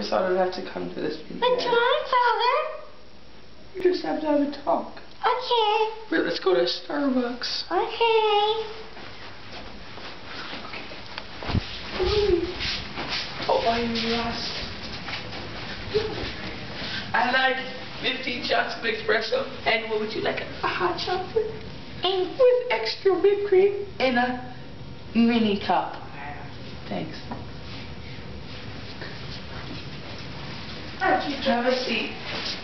thought I'd have to come to this meeting. What's wrong, Father? You just have to have a talk. Okay. Wait, let's go to Starbucks. Okay. Oh, why are you lost? I like 15 shots of espresso. And what would you like? A hot chocolate? And With extra whipped cream in a mini cup. Thanks. Have a seat.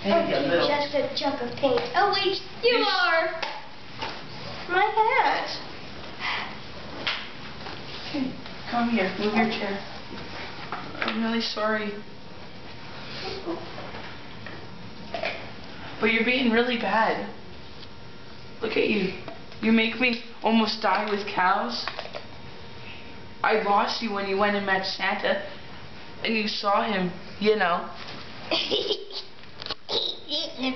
And a little. just a chunk of paint. Oh wait, you are. My hat. Okay, come here. Move your chair. I'm really sorry. But you're being really bad. Look at you. You make me almost die with cows. I lost you when you went and met Santa. And you saw him, you know. He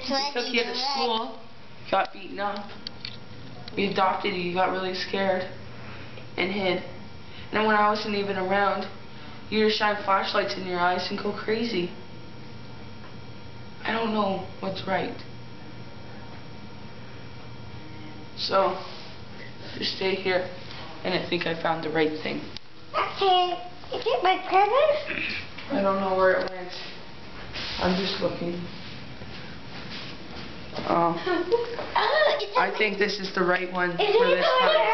took you to school. Got beaten up. We adopted you. You got really scared. And hid. And then when I wasn't even around, you just shine flashlights in your eyes and go crazy. I don't know what's right. So, just stay here, and I think I found the right thing. Okay. Is it my present? I don't know where it went. I'm just looking. I think this is the right one for this time.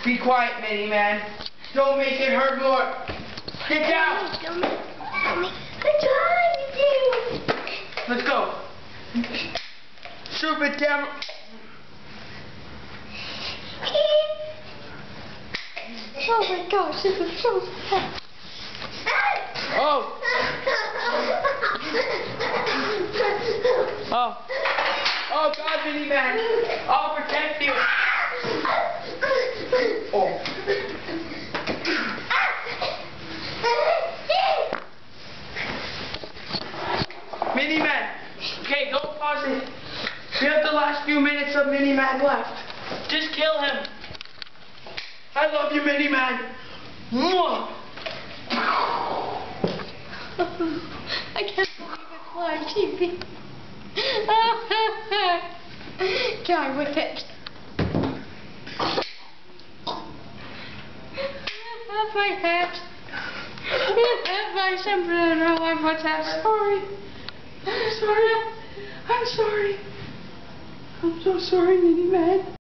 Be quiet, Mini Man. Don't make it hurt more. Get down. Let's go. Super devil. Oh my gosh, this is so sad. Oh. Oh. Oh God, Mini Man. I'll protect you. Oh. Mini Man. Okay, don't pause it. We have the last few minutes of Mini Man left. Just kill him. I love you, Mini Man. Mwah. I can't believe it's live TV. Die with it. Have my hat. Have my sombrero. I'm Sorry. I'm sorry. I'm sorry. I'm so sorry, Mini Man.